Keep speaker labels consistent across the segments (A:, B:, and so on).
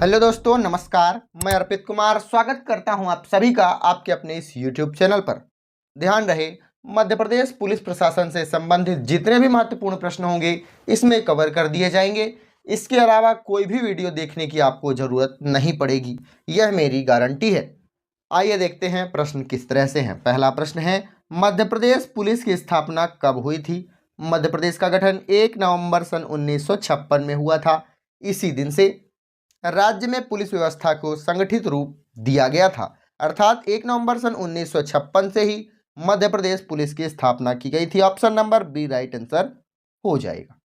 A: Hello दोस्तों, नमस्कार। मैं अर्पित कुमार स्वागत करता हूं आप सभी का आपके अपने इस YouTube चैनल पर। ध्यान रहे, मध्य प्रदेश पुलिस प्रशासन से संबंधित जितने भी महत्वपूर्ण प्रश्न होंगे इसमें कवर कर दिए जाएंगे। इसके अलावा कोई भी वीडियो देखने की आपको ज़रूरत नहीं पड़ेगी, यह मेरी गारंटी है। आइए देखते हैं प्रश्न किस तरह से हैं। पहला प्रश्न है, मध्य प्रदेश पुलिस की स्थापना कब हुई थी? मध्य प्रदेश का गठन 1 नवंबर सन 1956 में हुआ था। इसी दिन से राज्य में पुलिस व्यवस्था को संगठित रूप दिया गया था, अर्थात 1 नवंबर सन 1956 से ही मध्य प्रदेश पुलिस की स्थापना की गई थी। Option number B right answer हो जाएगा।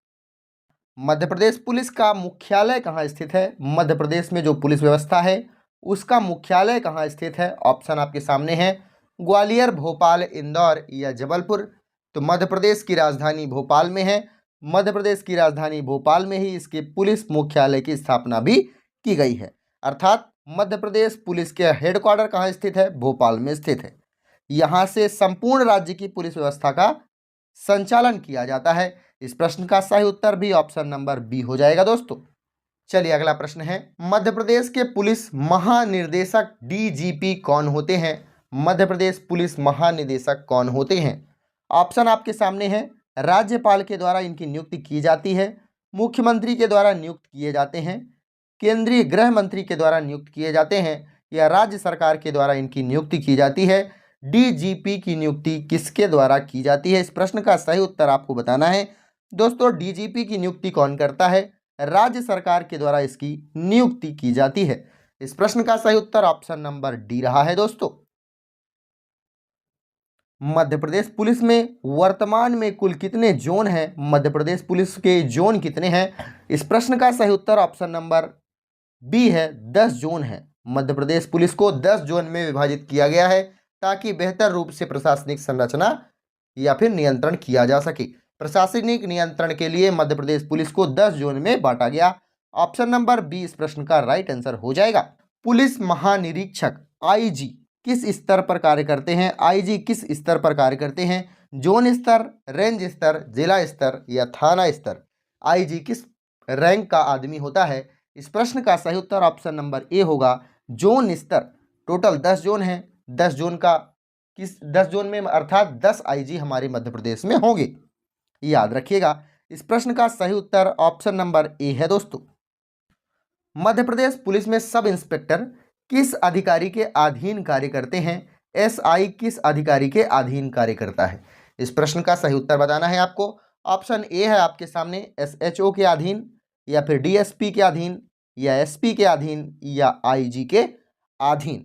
A: मध्य प्रदेश पुलिस का मुख्यालय कहाँ स्थित है? मध्य प्रदेश में जो पुलिस व्यवस्था है उसका मुख्यालय कहाँ स्थित है? ऑप्शन आपके सामने है, ग्वालियर, भोपाल, इंदौर या जबलपुर। तो मध्य प्रदेश की राजधानी भोपाल में है। मध्य प्रदेश की राजधानी भोपाल में ही इसके पुलिस मुख्यालय की स्थापना भी की गई है, अर्थात मध्य प्रदेश पुलिस के हेडक्वार्टर कहाँ स्थित है? भोपाल में स्थित है। यहाँ से संपूर्ण राज्य की पुलिस व्यवस्था का संचालन किया जाता है। इस प्रश्न का सही उत्तर भी ऑप्शन नंबर बी हो जाएगा दोस्तों। चलिए अगला प्रश्न है, मध्य प्रदेश के पुलिस महानिर्देशक डीजीपी कौन होते हैं? मध्य प्रदेश पुलिस महानिदेशक कौन होते हैं? ऑप्शन आपके सामने है, राज्यपाल के द्वारा इनकी नियुक्ति की जाती है, मुख्यमंत्री के द्वारा नियुक्त किए जाते हैं, केंद्रीय गृह मंत्री के द्वारा नियुक्त किए जाते हैं या राज्य सरकार के द्वारा इनकी नियुक्ति की जाती है। डीजीपी की नियुक्ति किसके द्वारा की जाती है? इस प्रश्न का सही उत्तर आपको बताना है दोस्तों। डीजीपी की नियुक्ति कौन करता है? राज्य सरकार के द्वारा इसकी नियुक्ति की जाती है। इस प्रश्न का सही उत्तर ऑप्शन नंबर डी रहा है दोस्तों। मध्य प्रदेश पुलिस में वर्तमान में कुल कितने जोन हैं? मध्य प्रदेश पुलिस के जोन कितने हैं? इस प्रश्न का सही उत्तर ऑप्शन नंबर बी है, 10 जोन है। मध्य प्रदेश पुलिस को 10 जोन में विभाजित किया गया है ताकि बेहतर रूप से प्रशासनिक संरचना या फिर नियंत्रण किया जा सके। प्रशासनिक नियंत्रण के लिए मध्य प्रदेश पुलिस को 10 जोन में बांटा गया। ऑप्शन नंबर बी इस प्रश्न का राइट आंसर हो जाएगा। पुलिस महानिरीक्षक आईजी किस स्तर पर कार्य करते हैं? आईजी किस स्तर पर कार्य करते हैं? जोन स्तर, रेंज स्तर, जिला स्तर या थाना स्तर? आईजी किस रैंक का आदमी होता है? इस प्रश्न का सही उत्तर ऑप्शन नंबर ए होगा, जोन स्तर। टोटल 10 जोन हैं, 10 जोन का किस 10 जोन में अर्थात 10 आईजी हमारे मध्य प्रदेश में होंगे, याद रखिएगा। इस प्रश्न का सही उत्तर ऑप्शन नंबर ए है दोस्तों। मध्य प्रदेश पुलिस में सब इंस्पेक्टर किस अधिकारी के अधीन कार्य करते हैं? एसआई किस अधिकारी के अधीन कार्य करता है? इस प्रश्न का सही उत्तर बताना है आपको। ऑप्शन ए है आपके सामने, एसएचओ के अधीन या फिर डीएसपी के अधीन या एसपी के अधीन या आईजी के अधीन।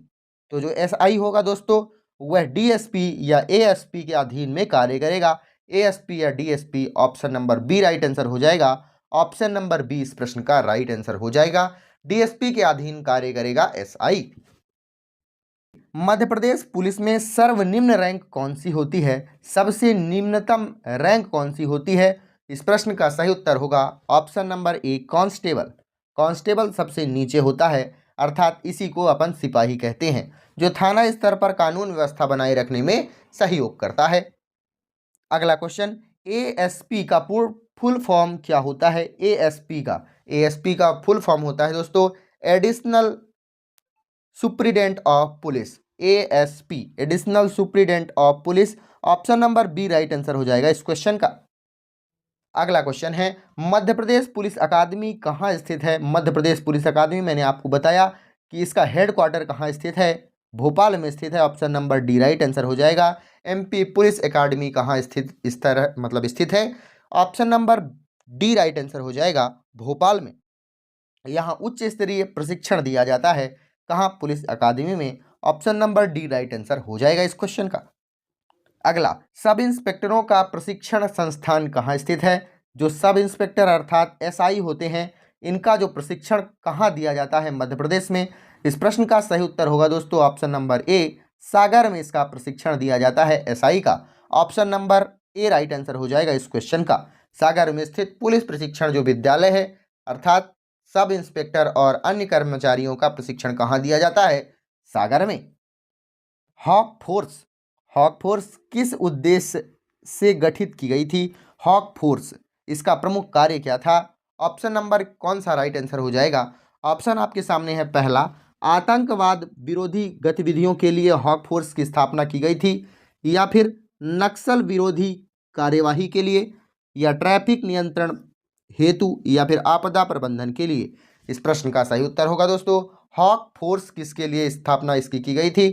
A: तो जो एसआई होगा दोस्तों वह डीएसपी या एएसपी के अधीन में कार्य करेगा। एएसपी या DSP, option number B right answer हो जाएगा। ऑप्शन नंबर बी इस प्रश्न का राइट आंसर हो जाएगा। डीएसपी के अधीन कार्य करेगा एसआई। मध्य प्रदेश पुलिस में सर्वनिम्न रैंक कौन सी होती है? सबसे निम्नतम रैंक कौन सी होती है? इस प्रश्न का सही उत्तर होगा option number A, constable. Constable सबसे नीचे होता है, अर्थात इसी को अपन सिपाही कहते हैं, जो थाना स्तर पर कानून व्यवस्था बनाए रखने में सहयोग करता है। अगला क्वेश्चन, एएसपी का फुल फॉर्म क्या होता है? एएसपी का फुल फॉर्म होता है दोस्तों, additional superintendent of police. ASP, additional superintendent of police. Option number B right answer हो जाएगा इस क्वेश्चन का। अगला क्वेश्चन है, मध्य प्रदेश पुलिस अकादमी कहाँ स्थित है? मध्य प्रदेश पुलिस अकादमी मैंने आपको बताया कि इसका हेडक्वार्टर कहाँ स्थित है? भोपाल में स्थित है। Option number D right answer हो जाएगा। एमपी पुलिस अकादमी कहाँ स्थित स्थित है? Option number D right answer हो जाएगा, भोपाल में। यहाँ उच्च स्तरीय प्रशिक्षण दिया जाता है, कहाँ? पुलिस अकादमी में। Option number D right answer हो जाएगा इस क्वेश्चन का। अगला, सब इंस्पेक्टरों का प्रशिक्षण संस्थान कहाँ स्थित है? जो सब इंस्पेक्टर अर्थात एसआई होते हैं, इनका जो प्रशिक्षण कहाँ दिया जाता है? मध्य प्रदेश में। इस प्रश्न का सही उत्तर होगा दोस्तों ऑप्शन नंबर ए, सागर में इसका प्रशिक्षण दिया जाता है एसआई का। Option number A right answer हो जाएगा इस क्वेश्चन का। सागर में स्थित पुलिस प्रशिक्षण जो विद्यालय है, अर्थात सब इंस्पेक्टर और अन्य कर्मचारियों का प्रशिक्षण कहाँ दिया जाता है? सागर में। हॉक फोर्स, हॉक फोर्स किस उद्देश्य से गठित की गई थी? हॉक फोर्स, इसका प्रमुख कार्य क्या था? ऑप्शन नंबर कौन सा राइट आंसर हो जाएगा? ऑप्शन आपके सामने है पहला, आतंकवाद विरोधी गतिविधियों के लिए हॉक फोर्स की स्थापना की गई थी, या फिर नक्सल विरोधी कार्यवाही के लिए, या ट्रैफिक नियंत्रण हेतु, या फिर आपदा प्रबंधन के लिए। इस प्रश्न का सही उत्तर होगा दोस्तों, हॉक फोर्स किसके लिए स्थापना इसकी की गई थी?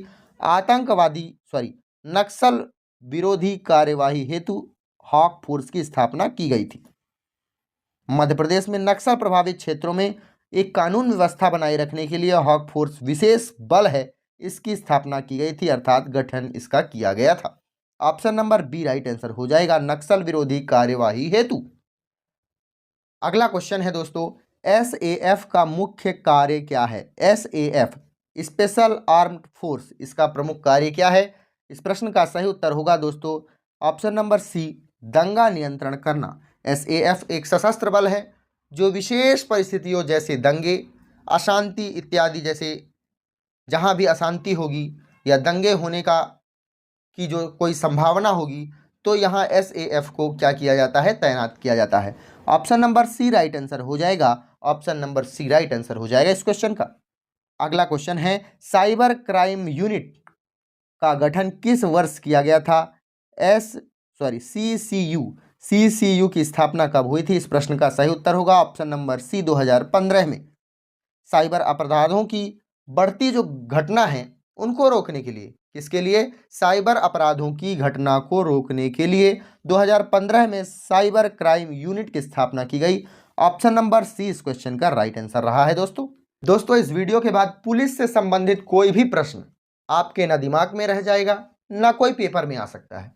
A: नक्सल विरोधी कार्यवाही हेतु हॉक फोर्स की स्थापना की गई थी। मध्य प्रदेश में नक्सल प्रभावित क्षेत्रों में एक कानून व्यवस्था बनाए रखने के लिए हॉक फोर्स विशेष बल है, इसकी स्थापना की गई थी, अर्थात गठन इसका किया गया था। Option number B right answer हो जाएगा, नक्सल विरोधी कार्यवाही हेतु। अगला क्वेश्चन है दोस्तों, एसएएफ का मुख्य कार्य क्या है? एसएएफ स्पेशल आर्म्ड फोर्स, इसका प्रमुख कार्य क्या है? इस प्रश्न का सही उत्तर होगा दोस्तों ऑप्शन नंबर सी, दंगा नियंत्रण करना। एसएएफ एक सशस्त्र बल है जो विशेष परिस्थितियों जैसे दंगे, अशांति इत्यादि, जैसे जहां भी अशांति होगी या दंगे होने की जो कोई संभावना होगी, तो यहाँ एसएएफ को क्या किया जाता है? तैनात किया जाता है। Option number C right answer हो जाएगा, option number C right answer हो जाएगा इस क्वेश्चन का। अगला क्वेश्चन है, साइबर क्राइम यूनिट का गठन किस वर्ष किया गया था? सीसीयू की स्थापना कब हुई थी? इस प्रश्न का सही उत्तर होगा ऑप्शन नंबर सी, 2015 में। साइबर अपराधों की बढ़ती जो घटना है उनको रोकने के लिए, किसके लिए? साइबर अपराधों की घटना को रोकने के लिए 2015 में साइबर क्राइम यूनिट की स्थापना की गई। ऑप्शन नंबर सी इस क्वेश्चन का राइट आंसर रहा है दोस्तों इस वीडियो के बाद पुलिस से संबंधित कोई भी प्रश्न आपके ना दिमाग में रह जाएगा, ना कोई पेपर में आ सकता है।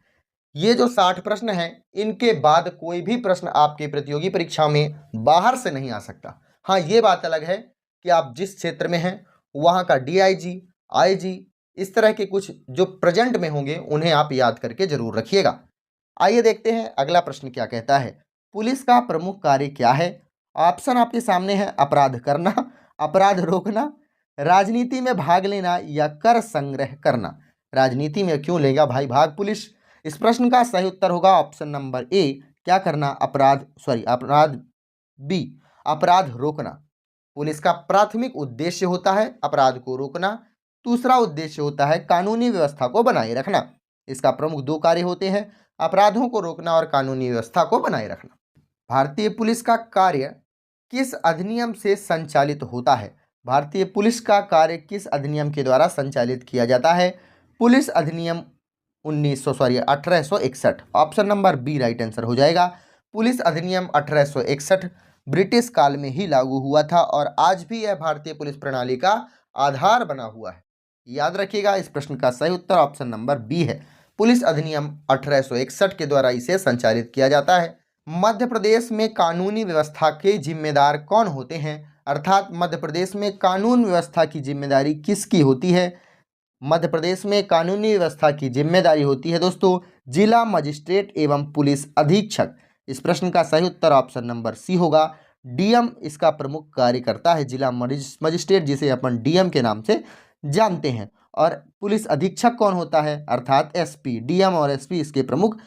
A: ये जो 60 प्रश्न हैं, इनके बाद कोई भी प्रश्न आपके प्रतियोगी परीक्षा में बाहर से नहीं आ सकता। हाँ, ये बात अलग है कि आप जिस क्षेत्र में हैं वहाँ का डीआईजी, आईजी, इस तरह के कुछ जो प्रेजेंट में होंगे उन्हें आप याद करके जरूर रखिएगा। आइए देखते हैं अगला प्रश्न क्या कहता है। पुलिस का प्रमुख कार्य क्या है? ऑप्शन आपके सामने है, अपराध करना, अपराध रोकना, राजनीति में भाग लेना, या कर संग्रह करना। राजनीति में क्यों लेगा भाई भाग पुलिस? इस प्रश्न का सही उत्तर होगा ऑप्शन नंबर ए, क्या करना? अपराध बी, अपराध रोकना। पुलिस का प्राथमिक उद्देश्य होता है अपराध को रोकना, दूसरा उद्देश्य होता है कानूनी व्यवस्था को बनाए रखना। इसका प्रमुख दो कार्य होते हैं, अपराधों को रोकना और कानूनी व्यवस्था को बनाए रखना। भारतीय पुलिस का कार्य किस अधिनियम से संचालित होता है? भारतीय पुलिस का कार्य किस अधिनियम के द्वारा संचालित किया जाता है? पुलिस अधिनियम 1861। Option number B right answer हो जाएगा। पुलिस अधिनियम 1861 ब्रिटिश काल में ही लागू हुआ था और आज भी यह भारतीय पुलिस प्रणाली का आधार बना हुआ है। याद रखिएगा, इस प्रश्न का सही उत्तर ऑप्शन नंबर बी है। पुलिस अधिनियम 1861 के द्वारा इसे संचालित किया जाता है। मध्य प्रदेश में कानूनी व्यवस्था के जिम्मेदार कौन होते हैं? अर्थात मध्य प्रदेश में कानून व्यवस्था की जिम्मेदारी किसकी होती है? मध्य प्रदेश में कानूनी व्यवस्था की जिम्मेदारी होती है दोस्तों जिला मजिस्ट्रेट एवं पुलिस अधीक्षक। इस प्रश्न का सही उत्तर ऑप्शन नंबर सी होगा। डीएम इसका प्रमुख कार्य करता है, जिला मजिस्ट्रेट जिसे अपन डीएम के नाम से जानते हैं। और पुलिस अधीक्षक कौन होता है? अर्थात एसपी। डीएम और एसपी इसके प्रमुख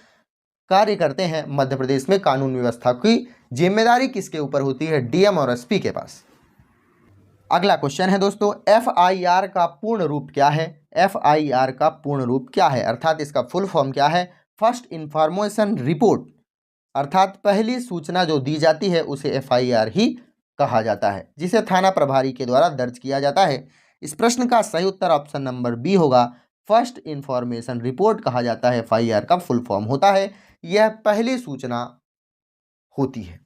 A: कार्य करते हैं। मध्य प्रदेश में कानून व्यवस्था की जिम्मेदारी किसके ऊपर होती है? डीएम और एसपी के पास। अगला क्वेश्चन है दोस्तों, एफआईआर का पूर्ण रूप क्या है? एफआईआर का पूर्ण रूप क्या है, अर्थात इसका फुल फॉर्म क्या है? फर्स्ट इंफॉर्मेशन रिपोर्ट, अर्थात पहली सूचना जो दी जाती है उसे एफआईआर ही कहा जाता है, जिसे थाना प्रभारी के द्वारा दर्ज किया जाता है। इस प्रश्न का सही उत्तर ऑप्शन नंबर बी होगा। फर्स्ट इंफॉर्मेशन रिपोर्ट कहा जाता है, एफआईआर का फुल फॉर्म होता है। यह पहली सूचना होती है।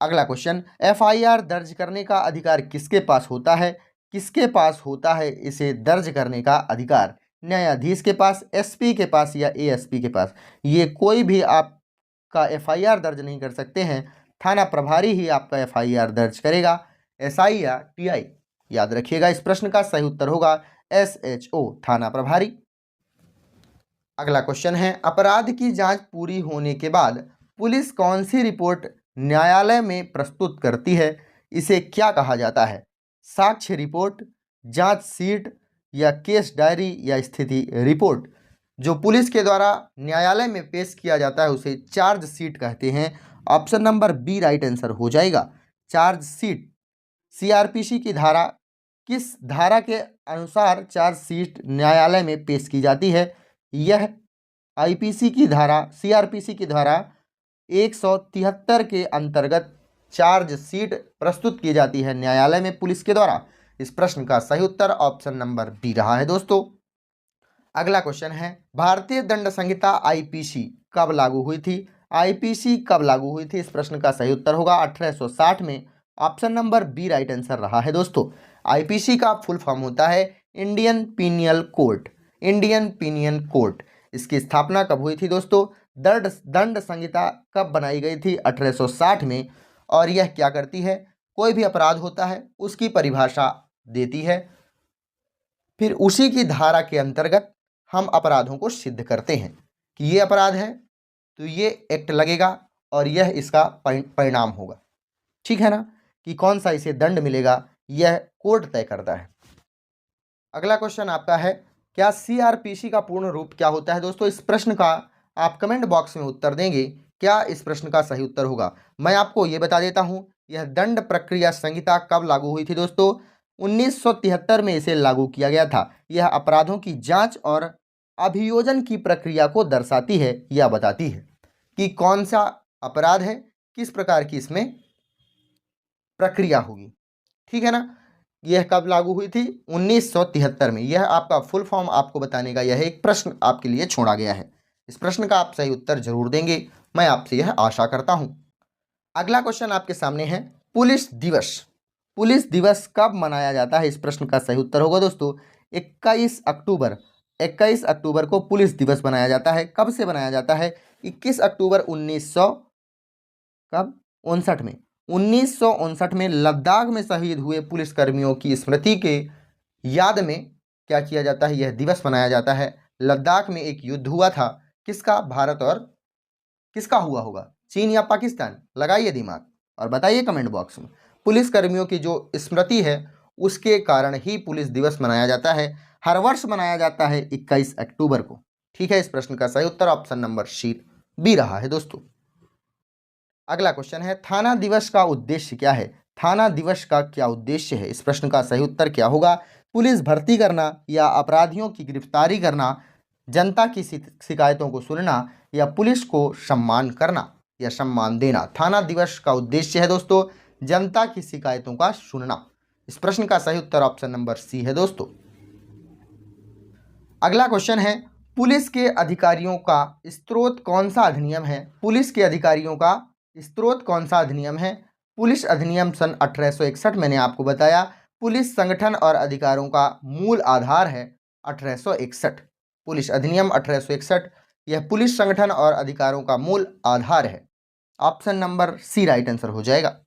A: अगला क्वेश्चन, एफआईआर दर्ज करने का अधिकार किसके पास होता है? किसके पास होता है इसे दर्ज करने का अधिकार? न्यायाधीश के पास, एसपी के पास, या एएसपी के पास? ये कोई भी आपका एफआईआर दर्ज नहीं कर सकते हैं, थाना प्रभारी ही आपका एफआईआर दर्ज करेगा। एसआई या टीआई? याद रखिएगा, इस प्रश्न का सही उत्तर होगा एसएचओ, थाना प्रभारी। अगला क्वेश्चन है, अपराध की जांच पूरी होने के बाद पुलिस कौन सी रिपोर्ट न्यायालय में प्रस्तुत करती है? इसे क्या कहा जाता है? साक्ष्य रिपोर्ट, जांच शीट, या केस डायरी, या स्थिति रिपोर्ट? जो पुलिस के द्वारा न्यायालय में पेश किया जाता है उसे चार्ज शीट कहते हैं। Option number B right answer हो जाएगा। चार्ज शीट सीआरपीसी की धारा किस धारा के अनुसार चार्जशीट न्यायालय में पेश की जाती है? यह आईपीसी की धारा सीआरपीसी की धारा 173 के अंतर्गत चार्जशीट प्रस्तुत की जाती है न्यायालय में पुलिस के द्वारा। इस प्रश्न का सही उत्तर ऑप्शन नंबर बी रहा है दोस्तों। अगला क्वेश्चन है, भारतीय दंड संहिता आईपीसी कब लागू हुई थी? आईपीसी कब लागू हुई थी? इस प्रश्न का सही उत्तर होगा 1860 में। Option number B right answer रहा है दोस्तों। आईपीसी का फुल फॉर्म होता है Indian penal code. Indian penal code. इसकी स्थापना कब हुई थी दोस्तों? दंड संहिता कब बनाई गई थी? 1860 में। और यह क्या करती है? कोई भी अपराध होता है उसकी परिभाषा देती है, फिर उसी की धारा के अंतर्गत हम अपराधों को सिद्ध करते हैं कि ये अपराध है तो ये एक्ट लगेगा और यह इसका परिणाम होगा। ठीक है ना, कि कौन सा इसे दंड मिलेगा यह कोर्ट तय करता है। अगला क्वेश्चन आपका है, क्या सीआरपीसी का पूर्ण रूप क्या होता है? दोस्तों इस प्रश्न का आप कमेंट बॉक्स में उत्तर देंगे। क्या इस प्रश्न का सही उत्तर होगा? मैं आपको ये बता देता हूं, यह दंड प्रक्रिया संहिता कब लागू हुई थी दोस्तों? 1973 में इसे लागू किया गया था। यह अपराधों की जांच और अभियोजन की प्रक्रिया को दर्शाती है या बताती है कि कौन सा अपराध है, किस प्रकार की इसमें प्रक्रिया होगी। ठीक है ना, यह कब लागू हुई थी? 1973 में। यह आपका फुल फॉर्म आपको बताने का यह एक प्रश्न आपके लिए छोड़ा गया है। इस प्रश्न का आप सही उत्तर जरूर देंगे, मैं आपसे यह आशा करता हूं। अगला क्वेश्चन आपके सामने है, पुलिस दिवस। पुलिस दिवस कब मनाया जाता है? इस प्रश्न का सही उत्तर होगा दोस्तों 21 अक्टूबर। 21 अक्टूबर को पुलिस दिवस मनाया जाता है। कब से मनाया जाता है? 21 अक्टूबर 1959 में। 1959 में लद्दाख में शहीद हुए पुलिसकर्मियों की स्मृति के याद में क्या किया जाता है? यह दिवस मनाया जाता है। लद्दाख में एक युद्ध हुआ था, किसका? भारत और किसका हुआ होगा? चीन या पाकिस्तान? लगाइए दिमाग और बताइए कमेंट बॉक्स में। पुलिसकर्मियों की जो स्मृति है उसके कारण ही पुलिस दिवस मनाया जाता है। हर वर्ष मनाया जाता है 21 अक्टूबर को। ठीक है, इस प्रश्न का सही उत्तर ऑप्शन नंबर सी बी रहा है दोस्तों। अगला क्वेश्चन है, थाना दिवस का उद्देश्य क्या है? थाना दिवस का क्या उद्देश्य है? इस प्रश्न का सही उत्तर क्या होगा? पुलिस भर्ती करना या अपराधियों की गिरफ्तारी करना, जनता की शिकायतों को सुनना या पुलिस को सम्मान करना या सम्मान देना। थाना दिवस का उद्देश्य है दोस्तों जनता की शिकायतों का सुनना। इस प्रश्न का सही उत्तर ऑप्शन नंबर सी है दोस्तों। अगला क्वेश्चन है, पुलिस के अधिकारियों का स्रोत कौन सा अधिनियम है? पुलिस के अधिकारियों का स्रोत कौन सा अधिनियम है? पुलिस अधिनियम सन 1861। मैंने आपको बताया पुलिस संगठन और अधिकारों का मूल आधार है 1861। पुलिस अधिनियम 1861 यह पुलिस संगठन और अधिकारों का मूल आधार है। Option number C right answer हो जाएगा।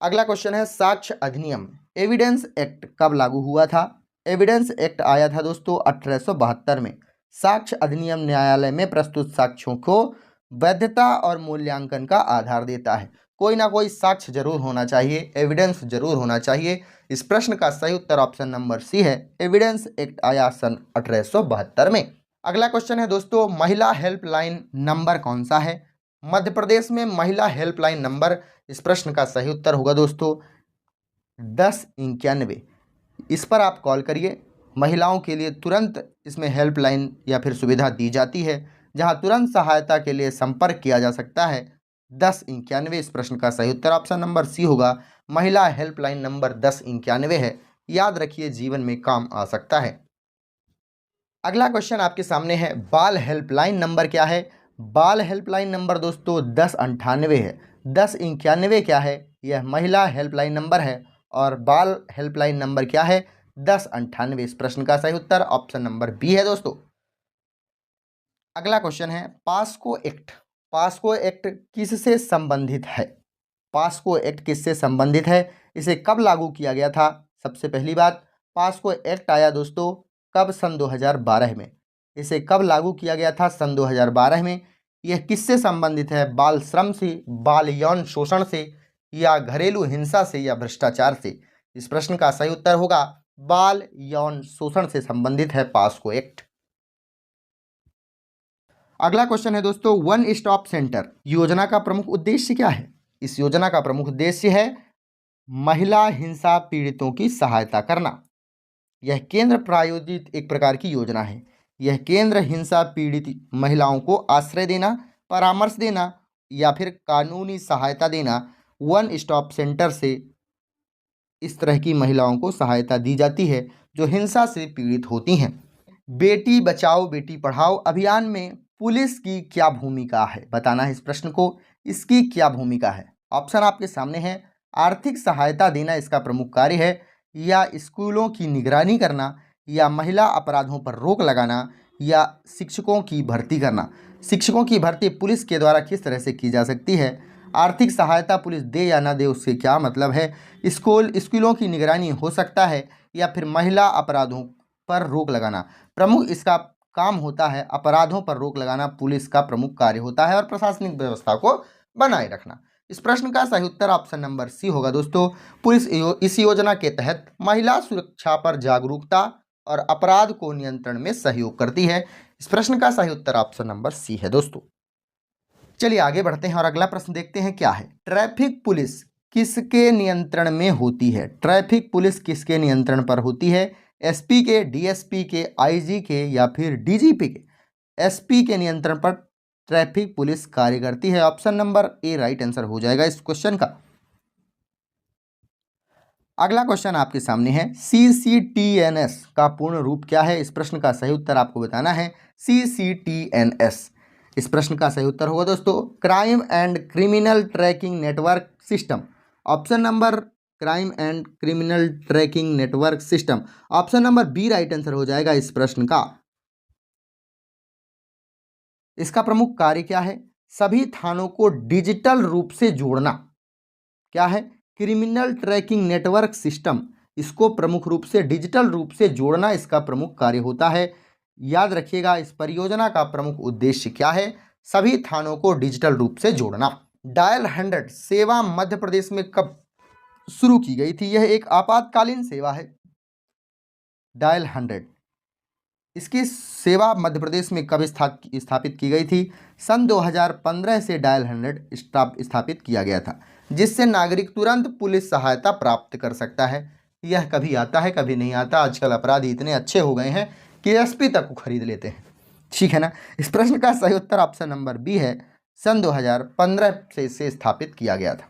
A: अगला क्वेश्चन है, साक्ष्य अधिनियम एविडेंस एक्ट कब लागू हुआ था? एविडेंस एक्ट आया था दोस्तों 1872 में। साक्ष्य अधिनियम न्यायालय में प्रस्तुत साक्ष्यों को वैधता और मूल्यांकन का आधार देता है। कोई ना कोई साक्ष्य जरूर होना चाहिए, एविडेंस जरूर होना चाहिए। इस प्रश्न का सही उत्तर ऑप्शन नंबर सी है। एविडेंस एक्ट आया सन 1872 में। अगला क्वेश्चन है दोस्तों, महिला हेल्पलाइन नंबर कौन सा है? मध्य प्रदेश में महिला हेल्पलाइन नंबर, इस प्रश्न का सही उत्तर होगा दोस्तों 1091। इस पर आप कॉल करिए। महिलाओं के लिए तुरंत इसमें हेल्पलाइन या फिर सुविधा दी जाती है जहां तुरंत सहायता के लिए संपर्क किया जा सकता है। 1091 इस प्रश्न का सही उत्तर ऑप्शन नंबर सी होगा। महिला हेल्पलाइन नंबर 1091 है, याद रखिए जीवन में काम आ सकता है। अगला क्वेश्चन आपके सामने है, बाल हेल्पलाइन नंबर क्या है? बाल हेल्पलाइन नंबर दोस्तों 1098 है। 1091 क्या है? यह महिला हेल्पलाइन नंबर है और बाल हेल्पलाइन नंबर क्या है? 1098। इस प्रश्न का सही उत्तर ऑप्शन नंबर बी है दोस्तों। अगला क्वेश्चन है, पास्को एक्ट। पास्को एक्ट किससे संबंधित है? पास्को एक्ट किससे संबंधित है? इसे कब लागू किया गया था? सबसे पहली बात, पास्को एक्ट आया दोस्तों कब? सन 2012 में। इसे कब लागू किया गया था? सन 2012 में। यह किससे संबंधित है? बाल श्रम से, बाल यौन शोषण से या घरेलू हिंसा से या भ्रष्टाचार से? इस प्रश्न का सही उत्तर होगा बाल यौन शोषण से संबंधित है पास्को एक्ट। अगला क्वेश्चन है दोस्तों, वन स्टॉप सेंटर योजना का प्रमुख उद्देश्य क्या है? इस योजना का प्रमुख उद्देश्य है महिला हिंसा पीड़ितों की सहायता करना। यह केंद्र प्रायोजित एक प्रकार की योजना है। यह केंद्र हिंसा पीड़ित महिलाओं को आश्रय देना, परामर्श देना या फिर कानूनी सहायता देना। वन स्टॉप सेंटर से इस तरह की महिलाओं को सहायता दी जाती है जो हिंसा से पीड़ित होती हैं। बेटी बचाओ बेटी पढ़ाओ अभियान में पुलिस की क्या भूमिका है, बताना है इस प्रश्न को। इसकी क्या भूमिका है? ऑप्शन आपके सामने है। आर्थिक सहायता देना इसका प्रमुख कार्य है, या स्कूलों की निगरानी करना, या महिला अपराधों पर रोक लगाना, या शिक्षकों की भर्ती करना। शिक्षकों की भर्ती पुलिस के द्वारा किस तरह से की जा सकती है? आर्थिक सहायता पुलिस दे या ना दे उससे क्या मतलब है? स्कूलों की निगरानी हो सकता है, या फिर महिला अपराधों पर रोक लगाना। प्रमुख इसका काम होता है अपराधों पर रोक लगाना, पुलिस का प्रमुख कार्य होता है, और प्रशासनिक व्यवस्था को बनाए रखना। इस प्रश्न का सही उत्तर ऑप्शन नंबर सी होगा दोस्तों। पुलिस इस योजना के तहत महिला सुरक्षा पर जागरूकता और अपराध को नियंत्रण में सहयोग करती है। इस प्रश्न का सही उत्तर ऑप्शन नंबर सी है दोस्तों। चलिए आगे बढ़ते हैं और अगला प्रश्न देखते हैं क्या है। ट्रैफिक पुलिस किसके नियंत्रण में होती है? ट्रैफिक पुलिस किसके नियंत्रण पर होती है? एसपी के, डीएसपी के, आईजी के, या फिर डीजीपी के? एसपी के नियंत्रण पर ट्रैफिक पुलिस कार्य करती है। Option number A right answer हो जाएगा इस क्वेश्चन का। अगला क्वेश्चन आपके सामने है। सीसीटीएनएस का पूर्ण रूप क्या है? इस प्रश्न का सही उत्तर आपको बताना है। सीसीटीएनएस, इस प्रश्न का सही उत्तर होगा दोस्तों crime and criminal tracking network system. Option number crime and criminal tracking network system, option number B right answer हो जाएगा इस प्रश्न का। इसका प्रमुख कार्य क्या है? सभी थानों को डिजिटल रूप से जोड़ना। क्या है? क्रिमिनल ट्रैकिंग नेटवर्क सिस्टम, इसको प्रमुख रूप से डिजिटल रूप से जोड़ना इसका प्रमुख कार्य होता है। याद रखिएगा इस परियोजना का प्रमुख उद्देश्य क्या है? सभी थानों को डिजिटल रूप से जोड़ना। डायल 100 सेवा मध्य प्रदेश में कब शुरू की गई थी? यह एक आपातकालीन सेवा है। डायल 100 इसकी सेवा मध्य प्रदेश में कब स्थापित की गई थी? सन 2015 से डायल 100 स्थापित किया गया था, जिससे नागरिक तुरंत पुलिस सहायता प्राप्त कर सकता है। यह कभी आता है कभी नहीं आता। आजकल अपराधी इतने अच्छे हो गए हैं कि एसपी तक को खरीद लेते हैं, ठीक है ना। इस प्रश्न का सही उत्तर ऑप्शन नंबर बी है। सन 2015 से इसे स्थापित किया गया था।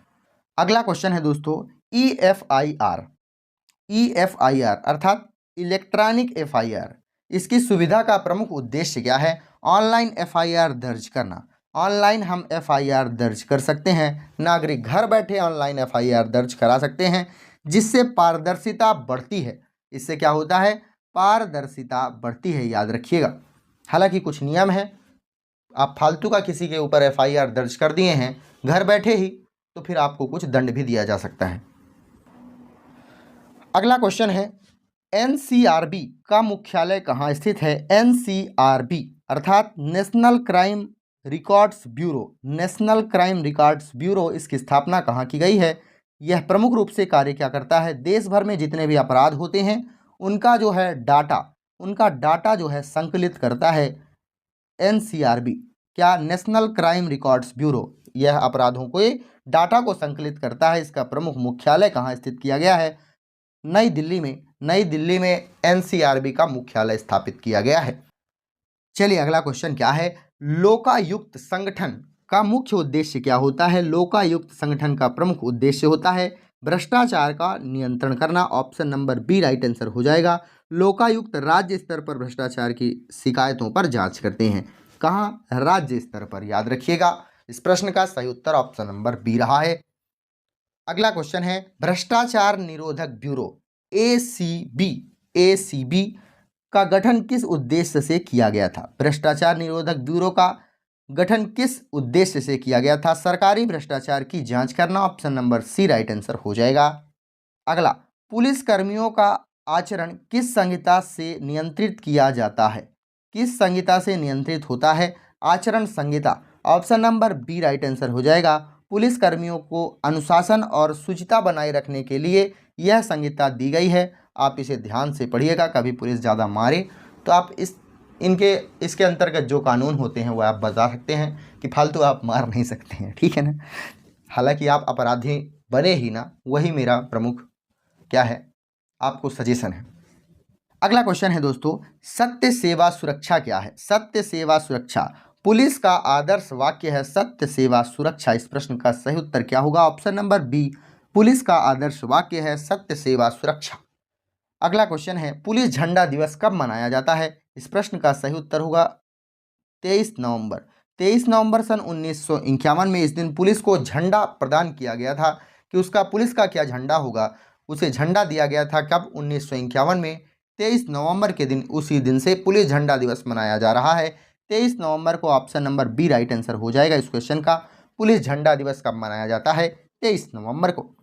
A: अगला क्वेश्चन है दोस्तों EFIR। EFIR अर्थात इलेक्ट्रॉनिक FIR, इसकी सुविधा का प्रमुख उद्देश्य क्या है? ऑनलाइन FIR दर्ज करना। ऑनलाइन हम FIR दर्ज कर सकते हैं। नागरिक घर बैठे ऑनलाइन FIR दर्ज करा सकते हैं, जिससे पारदर्शिता बढ़ती है। इससे क्या होता है? पारदर्शिता बढ़ती है, याद रखिएगा। हालांकि कुछ नियम है, आप फालतू का किसी के ऊपर FIR दर्ज कर दिए हैं घर बैठे ही, तो फिर आपको कुछ दंड भी दिया जा सकता है। अगला क्वेश्चन है NCRB का मुख्यालय कहाँ स्थित है? NCRB अर्थात national crime records bureau. National crime records bureau, इसकी स्थापना कहाँ की गई है? यह प्रमुख रूप से कार्य क्या करता है? देश भर में जितने भी अपराध होते हैं उनका जो है डाटा जो है संकलित करता है NCRB। क्या? नेशनल क्राइम रिकॉर्ड्स ब्यूरो, यह अपराधों को डाटा को संकलित करता है। इसका प्रमुख मुख्यालय कहाँ स्थित किया गया है? नई दिल्ली में। नई दिल्ली में NCRB का मुख्यालय स्थापित किया गया है। चलिए अगला क्वेश्चन क्या है? लोकायुक्त संगठन का मुख्य उद्देश्य क्या होता है? लोकायुक्त संगठन का प्रमुख उद्देश्य होता है भ्रष्टाचार का नियंत्रण करना। Option number B right answer हो जाएगा। लोकायुक्त राज्य स्तर पर भ्रष्टाचार की शिकायतों पर जांच करते हैं। कहाँ? राज्य स्तर पर, याद रखिएगा। इस प्रश्न का सही उत्तर ऑप्शन नंबर बी रहा है। अगला क्वेश्चन है भ्रष्टाचार निरोधक ब्यूरो ACB का गठन किस उद्देश्य से किया गया था? भ्रष्टाचार निरोधक ब्यूरो का गठन किस उद्देश्य से किया गया था? सरकारी भ्रष्टाचार की जांच करना। Option number C right answer हो जाएगा। अगला, पुलिस कर्मियों का आचरण किस संहिता से नियंत्रित किया जाता है? किस संहिता से नियंत्रित होता है? आचरण संहिता। Option number B right answer हो जाएगा। पुलिस कर्मियों को अनुशासन और शुचिता बनाए रखने के लिए यह संहिता दी गई है। आप इसे ध्यान से पढ़िएगा। कभी पुलिस ज़्यादा मारे तो आप इसके अंतर्गत जो कानून होते हैं वो आप बता सकते हैं कि फालतू आप मार नहीं सकते हैं, ठीक है ना। हालांकि आप अपराधी बने ही ना, वही मेरा प्रमुख क्या है, आपको सजेशन है। अगला क्वेश्चन है दोस्तों, सत्य सेवा सुरक्षा क्या है? सत्य सेवा सुरक्षा, पुलिस का आदर्श वाक्य है सत्य सेवा सुरक्षा। इस प्रश्न का सही उत्तर क्या होगा? ऑप्शन नंबर बी, पुलिस का आदर्श वाक्य है सत्य सेवा सुरक्षा। अगला क्वेश्चन है, पुलिस झंडा दिवस कब मनाया जाता है? इस प्रश्न का सही उत्तर होगा 23 नवंबर। 23 नवंबर सन 1951 में इस दिन पुलिस को झंडा प्रदान किया गया था। कि उसका पुलिस का क्या झंडा होगा, उसे झंडा दिया गया था कब? 1951 में 23 नवंबर के दिन। उसी दिन से पुलिस झंडा दिवस मनाया जा रहा है 23 नवंबर को। Option number B right answer हो जाएगा इस क्वेश्चन का। पुलिस झंडा दिवस कब मनाया जाता है? 23 नवंबर को।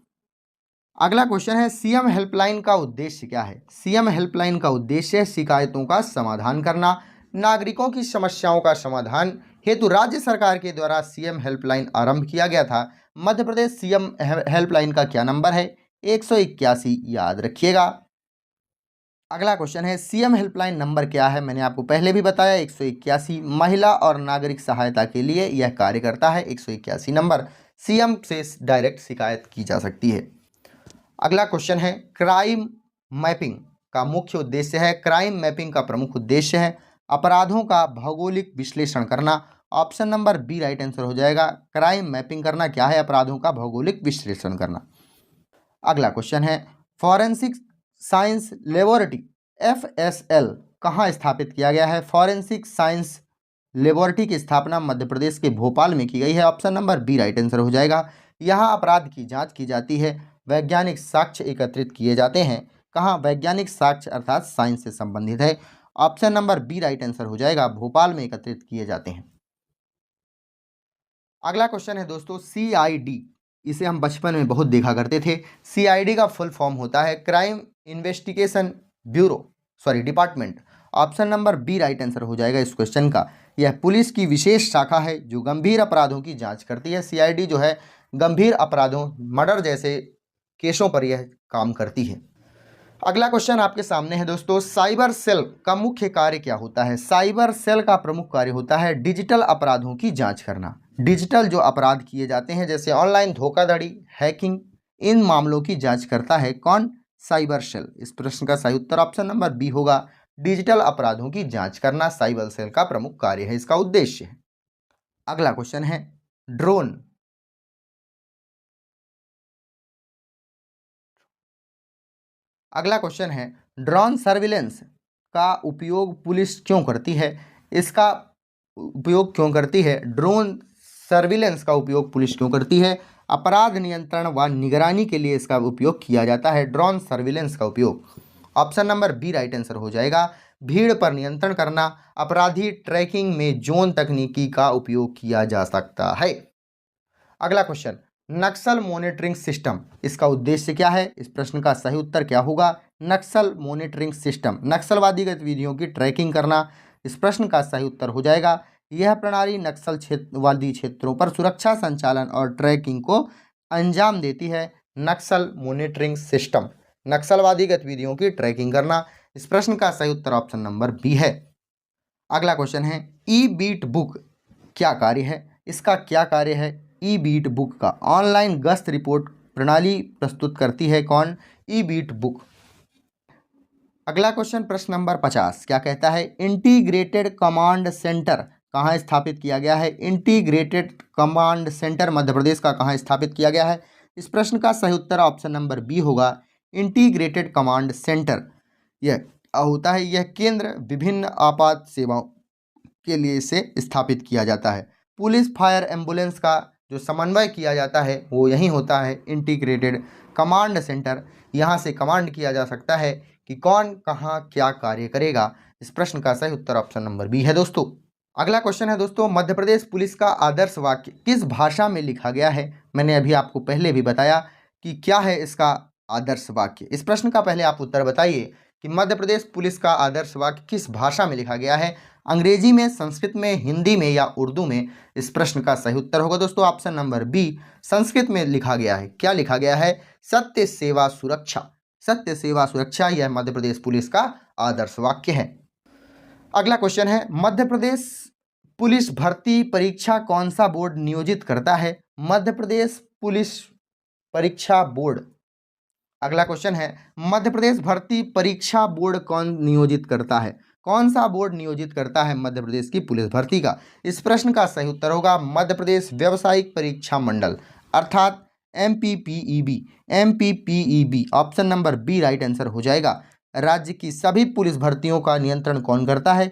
A: अगला क्वेश्चन है, सीएम हेल्पलाइन का उद्देश्य क्या है? सीएम हेल्पलाइन का उद्देश्य शिकायतों का समाधान करना। नागरिकों की समस्याओं का समाधान हेतु राज्य सरकार के द्वारा सीएम हेल्पलाइन आरंभ किया गया था। मध्य प्रदेश सीएम हेल्पलाइन का क्या नंबर है? 181, याद रखिएगा। अगला क्वेश्चन है, सीएम हेल्पलाइन नंबर क्या है? मैंने आपको पहले भी बताया 181। महिला और नागरिक सहायता के लिए यह कार्य करता है। 181 नंबर, सीएम से डायरेक्ट शिकायत की जा सकती है। अगला क्वेश्चन है, क्राइम मैपिंग का मुख्य उद्देश्य है। क्राइम मैपिंग का प्रमुख उद्देश्य है अपराधों का भौगोलिक विश्लेषण करना। Option number B right answer हो जाएगा। क्राइम मैपिंग करना क्या है? अपराधों का भौगोलिक विश्लेषण करना। अगला क्वेश्चन है, फॉरेंसिक साइंस लेबोरेटरी FSL कहाँ स्थापित किया गया है? फॉरेंसिक साइंस लेबोरेटरी की स्थापना मध्य प्रदेश के भोपाल में की गई है। Option number B right answer हो जाएगा। यहाँ अपराध की जांच की जाती है, वैज्ञानिक साक्ष्य एकत्रित किए जाते हैं। कहाँ? वैज्ञानिक साक्ष्य अर्थात साइंस से संबंधित है। Option number B right answer हो जाएगा, भोपाल में एकत्रित किए जाते हैं। अगला क्वेश्चन है दोस्तों, CID, इसे हम बचपन में बहुत देखा करते थे। CID का फुल फॉर्म होता है crime investigation department. Option number B right answer हो जाएगा इस क्वेश्चन का। यह पुलिस की विशेष शाखा है जो गंभीर अपराधों की जांच करती है। CID जो है गंभीर अपराधों, मर्डर जैसे केसों पर यह काम करती है। अगला क्वेश्चन आपके सामने है दोस्तों, साइबर सेल का मुख्य कार्य क्या होता है? साइबर सेल का प्रमुख कार्य होता है डिजिटल अपराधों की जांच करना। डिजिटल जो अपराध किए जाते हैं जैसे ऑनलाइन धोखाधड़ी, हैकिंग, इन मामलों की जांच करता है कौन? Cyber cell. इस प्रश्न का सही उत्तर ऑप्शन नंबर बी होगा। डिजिटल अपराधों की जांच करना साइबर सेल का प्रमुख कार्य है, इसका उद्देश्य है। अगला क्वेश्चन है, ड्रोन। अगला क्वेश्चन है, ड्रोन सर्विलेंस का उपयोग पुलिस क्यों करती है? इसका उपयोग क्यों करती है? ड्रोन सर्विलेंस का उपयोग पुलिस क्यों करती है? अपराध नियंत्रण व निगरानी के लिए इसका उपयोग किया जाता है। ड्रोन सर्विलेंस का उपयोग option number B right answer हो जाएगा। भीड़ पर नियंत्रण करना, अपराधी ट्रैकिंग में ड्रोन तकनीकी का उपयोग किया जा सकता है। अगला क्वेश्चन, नक्सल मॉनिटरिंग सिस्टम, इसका उद्देश्य क्या है? इस प्रश्न का सही उत्तर क्या होगा? नक्सल मॉनिटरिंग सिस्टम, नक्सलवादी गतिविधियों की ट्रैकिंग करना। इस प्रश्न का सही उत्तर हो जाएगा। यह प्रणाली नक्सल क्षेत्रवादी क्षेत्रों पर सुरक्षा संचालन और ट्रैकिंग को अंजाम देती है। नक्सल मॉनिटरिंग सिस्टम, नक्सलवादी गतिविधियों की ट्रैकिंग करना। इस प्रश्न का सही उत्तर ऑप्शन नंबर बी है। अगला क्वेश्चन है, ई बीट बुक क्या कार्य है? इसका क्या कार्य है? ई बीट बुक का ऑनलाइन गश्त रिपोर्ट प्रणाली प्रस्तुत करती है कौन? ई बीट बुक। अगला क्वेश्चन प्रश्न नंबर 50 क्या कहता है? इंटीग्रेटेड कमांड सेंटर कहाँ स्थापित किया गया है? Integrated command centre Madhya Pradesh का कहाँ स्थापित किया गया है? इस प्रश्न का सही उत्तर ऑप्शन नंबर बी होगा। इंटीग्रेटेड कमांड सेंटर यह होता है, यह केंद्र विभिन्न आपात सेवाओं के लिए इसे स्थापित किया जाता है। पुलिस, फायर, एम्बुलेंस का जो समन्वय किया जाता है वो यहीं होता है, इंटीग्रेटेड कमांड सेंटर। यहाँ से कमांड किया जा सकता है कि कौन कहाँ क्या कार्य करेगा। इस प्रश्न का सही उत्तर ऑप्शन नंबर बी है दोस्तों। अगला क्वेश्चन है दोस्तों, मध्य प्रदेश पुलिस का आदर्श वाक्य किस भाषा में लिखा गया है? मैंने अभी आपको पहले भी बताया कि क्या है इसका आदर्श वाक्य। इस प्रश्न का पहले आप उत्तर बताइए कि मध्य प्रदेश पुलिस का आदर्श वाक्य किस भाषा में लिखा गया है? अंग्रेजी में, संस्कृत में, हिंदी में या उर्दू में? इस प्रश्न का सही उत्तर होगा दोस्तों ऑप्शन नंबर बी, संस्कृत में लिखा गया है। क्या लिखा गया है? सत्य सेवा सुरक्षा। सत्य सेवा सुरक्षा यह मध्य प्रदेश पुलिस का आदर्श वाक्य है। अगला क्वेश्चन है, मध्य प्रदेश पुलिस भर्ती परीक्षा कौन सा बोर्ड नियोजित करता है? मध्य प्रदेश पुलिस परीक्षा बोर्ड। अगला क्वेश्चन है, मध्य प्रदेश भर्ती परीक्षा बोर्ड कौन नियोजित करता है? कौन सा बोर्ड नियोजित करता है मध्य प्रदेश की पुलिस भर्ती का? इस प्रश्न का सही उत्तर होगा मध्य प्रदेश व्यावसायिक परीक्षा मंडल, अर्थात MPPEB। MPPEB option number B right answer हो जाएगा। राज्य की सभी पुलिस भर्तियों का नियंत्रण कौन करता है?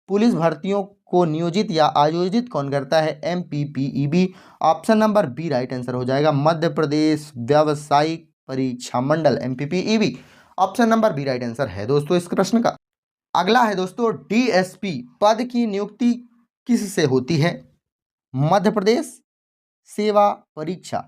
A: पुलिस भर्तियों को नियोजित या आयोजित कौन करता है? MPPEB option number B right answer हो जाएगा। मध्य प्रदेश व्यावसायिक परीक्षा मंडल MPPEB option number B right answer है दोस्तों इस प्रश्न का। अगला है दोस्तों, DSP पद की नियुक्ति किस से होती है? मध्य प्रदेश सेवा परीक्षा,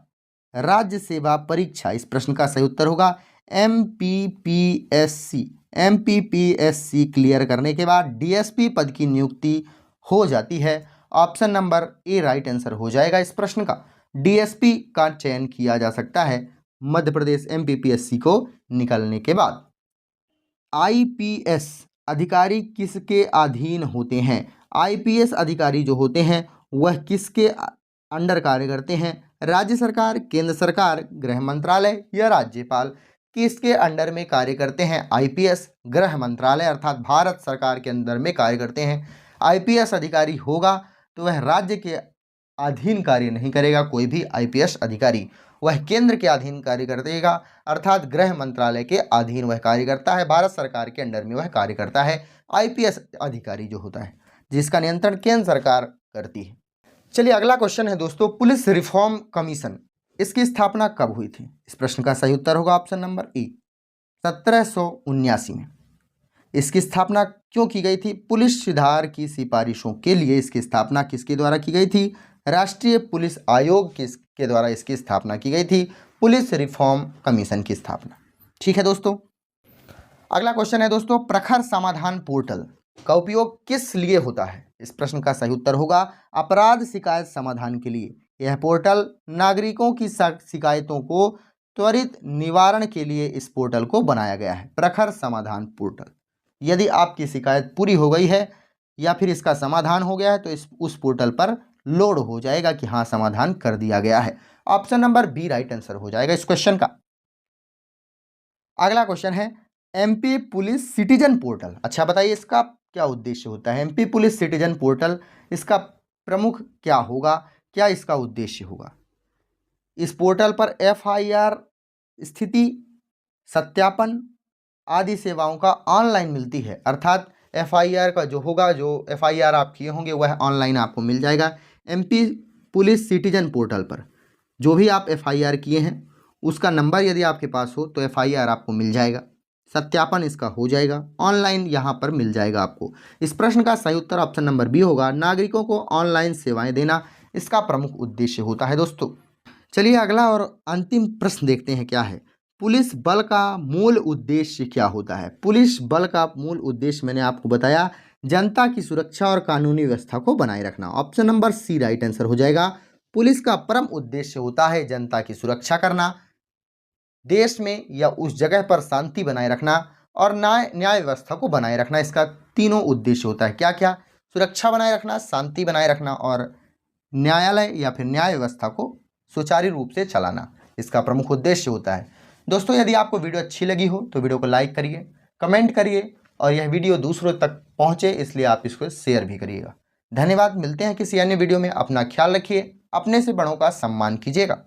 A: राज्य सेवा परीक्षा। इस प्रश्न का सही उत्तर होगा MPPSC। MPPSC क्लियर करने के बाद DSP पद की नियुक्ति हो जाती है। Option number A right answer हो जाएगा इस प्रश्न का। DSP का चयन किया जा सकता है मध्य प्रदेश MPPSC को निकलने के बाद। IPS अधिकारी किसके अधीन होते हैं? IPS अधिकारी जो होते हैं वह किसके अंडर कार्य करते हैं? राज्य सरकार, केंद्र सरकार, गृह मंत्रालय या राज्यपाल, किसके अंडर में कार्य करते हैं? IPS गृह मंत्रालय अर्थात भारत सरकार के अंदर में कार्य करते हैं। IPS अधिकारी होगा तो वह राज्य के अधीन कार्य नहीं करेगा। कोई भी IPS अधिकारी वह केंद्र के अधीन कार्य करेगा अर्थात गृह मंत्रालय के अधीन वह कार्य करता है। भारत सरकार के अंडर में वह कार्य करता है। IPS अधिकारी जो होता है जिसका नियंत्रण केंद्र सरकार करती है। चलिए अगला क्वेश्चन है दोस्तों, पुलिस रिफॉर्म कमीशन इसकी स्थापना कब हुई थी? इस प्रश्न का सही उत्तर होगा ऑप्शन नंबर ए 1779 में। इसकी स्थापना क्यों की गई थी? पुलिस सुधार की सिफारिशों के लिए इसकी स्थापना किसके द्वारा की गई थी? राष्ट्रीय पुलिस आयोग के द्वारा इसकी स्थापना की गई थी, पुलिस रिफॉर्म कमीशन की स्थापना। ठीक है दोस्तों। अगला क्वेश्चन है दोस्तों, प्रखर समाधान पोर्टल का उपयोग किस लिए होता है? इस प्रश्न का सही उत्तर होगा अपराध शिकायत समाधान के लिए। यह पोर्टल नागरिकों की शिकायतों को त्वरित निवारण के लिए इस पोर्टल को बनाया गया है। प्रखर समाधान पोर्टल, यदि आपकी शिकायत पूरी हो गई है या फिर इसका समाधान हो गया है तो उस पोर्टल पर लोड हो जाएगा कि हाँ समाधान कर दिया गया है। Option number B right answer हो जाएगा इस क्वेश्चन का। अगला क्वेश्चन है MP पुलिस सिटीजन पोर्टल। अच्छा बताइए इसका क्या उद्देश्य होता है? MP पुलिस सिटीजन पोर्टल, इसका प्रमुख क्या होगा, क्या इसका उद्देश्य होगा? इस पोर्टल पर FIR स्थिति सत्यापन आदि सेवाओं का ऑनलाइन मिलती है, अर्थात FIR का जो होगा, जो FIR आप किए होंगे वह ऑनलाइन आपको मिल जाएगा। MP पुलिस सिटीजन पोर्टल पर जो भी आप FIR किए हैं उसका नंबर यदि आपके पास हो तो FIR आपको मिल जाएगा, सत्यापन इसका हो जाएगा, ऑनलाइन यहाँ पर मिल जाएगा आपको। इस प्रश्न का सही उत्तर ऑप्शन नंबर बी होगा, नागरिकों को ऑनलाइन सेवाएं देना इसका प्रमुख उद्देश्य होता है दोस्तों। चलिए अगला और अंतिम प्रश्न देखते हैं क्या है। पुलिस बल का मूल उद्देश्य क्या होता है? पुलिस बल का मूल उद्देश्य मैंने आपको बताया, जनता की सुरक्षा और कानूनी व्यवस्था को बनाए रखना। Option number C right answer हो जाएगा। पुलिस का परम उद्देश्य होता है जनता की सुरक्षा करना, देश में या उस जगह पर शांति बनाए रखना और न्याय व्यवस्था को बनाए रखना। इसका तीनों उद्देश्य होता है। क्या क्या? सुरक्षा बनाए रखना, शांति बनाए रखना और न्यायालय या फिर न्याय व्यवस्था को सुचारू रूप से चलाना इसका प्रमुख उद्देश्य होता है। दोस्तों यदि आपको वीडियो अच्छी लगी हो तो वीडियो को लाइक करिए, कमेंट करिए और यह वीडियो दूसरों तक पहुंचे इसलिए आप इसको शेयर भी करिएगा। धन्यवाद। मिलते हैं किसी अन्य वीडियो में। अपना ख्याल रखिए, अपने से बड़ों का सम्मान कीजिएगा।